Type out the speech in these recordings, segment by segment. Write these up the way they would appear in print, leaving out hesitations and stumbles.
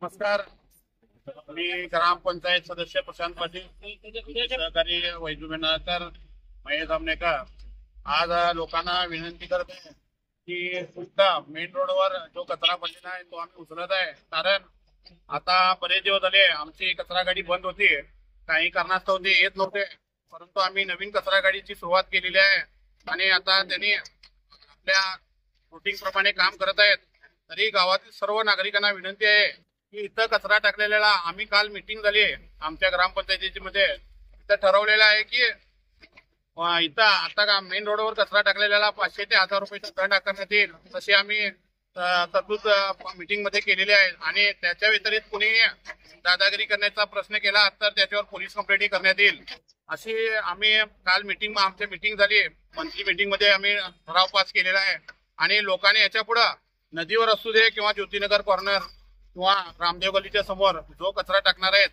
नमस्कार. मी ग्रामपंचायत सदस्य प्रशांत पाटील, सहकारी वैजू बेनाळकर, महेश आमनेकर. आज लोकांना विनंती करत आहे की सुद्धा मेन रोडवर जो कचरा पडलेला आहे तो आम्ही उचलत आहे. कारण आता बरेच दिवस झाले आमची कचरा गाडी बंद होती, काही कारणास्तव ते येत नव्हते. परंतु आम्ही नवीन कचरा गाडीची सुरुवात केलेली आहे आणि आता त्यांनी आपल्या रुटीन प्रमाणे काम करत आहेत. तरी गावातील सर्व नागरिकांना विनंती आहे की इथं कचरा टाकलेला, आम्ही काल मीटिंग झाली आमच्या ग्रामपंचायतीची मध्ये, इथं ठरवलेलं आहे की इथं आता मेन रोडवर कचरा टाकलेला 500 ते 1000 रुपयाचा दंड आकारण्यात येईल. तसे आम्ही तरतूद मीटिंग मध्ये केलेली आहे आणि त्याच्या व्यतिरिक्त कुणी दादागिरी करण्याचा प्रश्न केला तर त्याच्यावर पोलीस कंप्लेंट करण्यात येईल. अशी आम्ही काल आमच्या मीटिंग झाली, मंथली मीटिंग मध्ये आम्ही ठराव पास केलेला आहे. आणि लोकांनी याच्या पुढे नदीवर असू दे किंवा ज्योतिनगर कॉर्नर किंवा रामदेव गल्लीच्या समोर जो कचरा टाकणार आहेत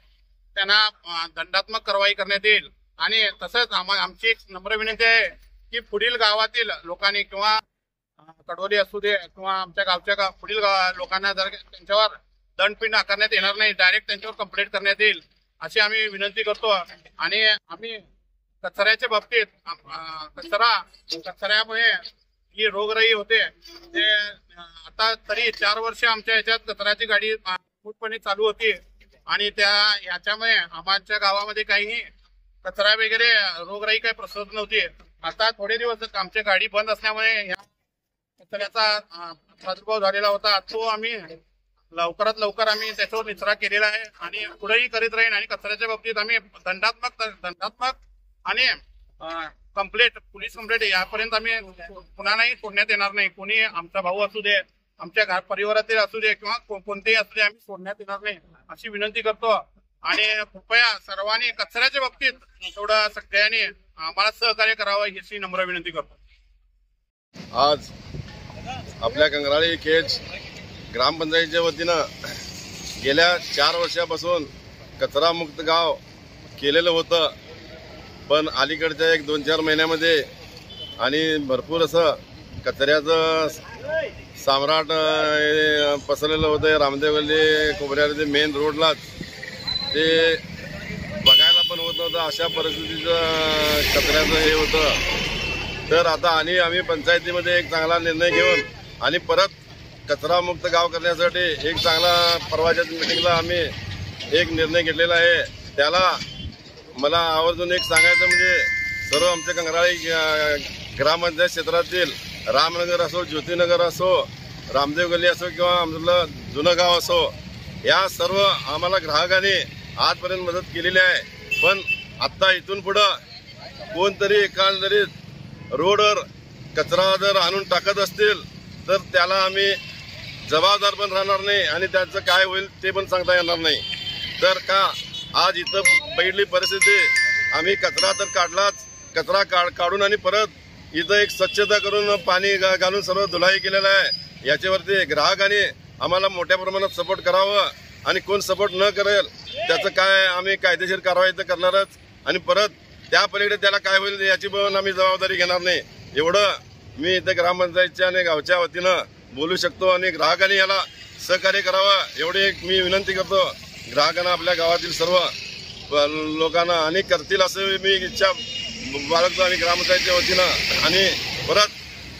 त्यांना दंडात्मक कारवाई करण्यात येईल. आणि तसंच आमची एक नम्र विनंती आहे की पुढील गावातील लोकांनी किंवा कडोली असू दे किंवा आमच्या गावच्या पुढील लोकांना जर त्यांच्यावर दंडपिंड आकारण्यात येणार नाही, डायरेक्ट त्यांच्यावर कंप्लेंट करण्यात येईल अशी आम्ही विनंती करतो. आणि आम्ही कचऱ्याच्या बाबतीत कचऱ्यामुळे जी रोगराई होते ते आता तरी 4 वर्ष आमच्या याच्यात कचऱ्याची गाडी पूर्णपणे चालू होती आणि याच्यामुळे आमच्या गावामध्ये काही कचरा वगैरे रोगराई काही प्रसरत नव्हती. आता थोडे दिवस आमच्या गाडी बंद असल्यामुळे या कचऱ्याचा प्रादुर्भाव झालेला होता. तो आम्ही लवकरात लवकर आम्ही त्याच्यावर निचरा केलेला आहे आणि पुढेही करीत राहीन. आणि कचऱ्याच्या बाबतीत आम्ही दंडात्मक आणि कंप्लेंट, पोलीस कंप्लेंट यापर्यंत आम्ही पुन्हा नाही सोडण्यात येणार नाही. कोणी आमचा भाऊ असू दे, आमच्या परिवारातील असू दे किंवा कोणतेही असू दे, आम्ही सोडण्यात येणार नाही अशी विनंती करतो. आणि कृपया सर्वांनी कचऱ्याच्या बाबतीत थोडं सगळ्यांनी आम्हाला सहकार्य करावं ही नम्र विनंती करतो. आज आपल्या कंगराळी केज ग्रामपंचायतीच्या वतीनं गेल्या 4 वर्षापासून कचरा मुक्त गाव केलेलं होतं. पण अलीकडच्या 1-2-4 महिन्यामध्ये आणि भरपूर असं कचऱ्याचं सम्राट पसरलेलं होतं. रामदेव गल्ली कोपऱ्याला मेन रोडलाच ते बघायला पण होत नव्हतं. अशा परिस्थितीचं कचऱ्याचं हे होतं. तर आता आम्ही पंचायतीमध्ये एक चांगला निर्णय घेऊन आणि परत कचरा मुक्त गाव करण्यासाठी एक चांगला परवाच्या मीटिंगला आम्ही एक निर्णय घेतलेला आहे. त्याला मला आवर्जून एक सांगायचं म्हणजे सर्व आमच्या कंगराळी ग्रामपंचायत क्षेत्रातील रामनगर असो, ज्योतिनगर असो, रामदेव गल्ली असो किंवा आमचं जुनं गाव असो, या सर्व आम्हाला ग्राहकांनी आजपर्यंत मदत केलेली आहे. पण आत्ता इथून पुढं कोणतरी एकंदरीत रोडवर कचरा जर आणून टाकत असतील तर त्याला आम्ही जबाबदार पण राहणार नाही आणि त्याचं काय होईल ते पण सांगता येणार नाही. तर का आज इथं पहिली परिस्थिती आम्ही कचरा तर काढलाच, कचरा काढून आणि परत इथं एक स्वच्छता करून पाणी घालून सर्व धुलाई केलेलं आहे. याच्यावरती ग्राहकांनी आम्हाला मोठ्या प्रमाणात सपोर्ट करावं आणि कोण सपोर्ट न करेल त्याचं काय आम्ही कायदेशीर कारवाई तर करणारच. आणि परत त्या पलीकडे त्याला काय होईल याची पण आम्ही जबाबदारी घेणार नाही. एवढं मी इथं ग्रामपंचायतच्या आणि गावच्या वतीनं बोलू शकतो आणि ग्राहकांनी याला सहकार्य करावं एवढी एक मी विनंती करतो ग्राहकांना, आपल्या गावातील सर्व लोकांना. आणि करतील असं मी इच्छा बाळगतो आणि ग्रामपंचायतच्या वतीनं. आणि परत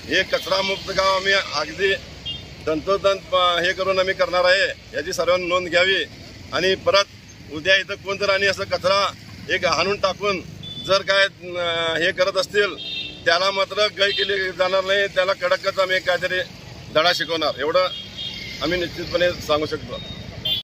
हे कचरा मुक्त गाव आम्ही अगदी तंतोतंत हे करून आम्ही करणार आहे याची सर्वांनी नोंद घ्यावी. आणि परत उद्या इथं कोणतं आणि असं कचरा एक हाणून टाकून जर काय हे करत असतील त्याला मात्र गय केली जाणार नाही. त्याला कडकच आम्ही काहीतरी धडा शिकवणार एवढं आम्ही निश्चितपणे सांगू शकतो.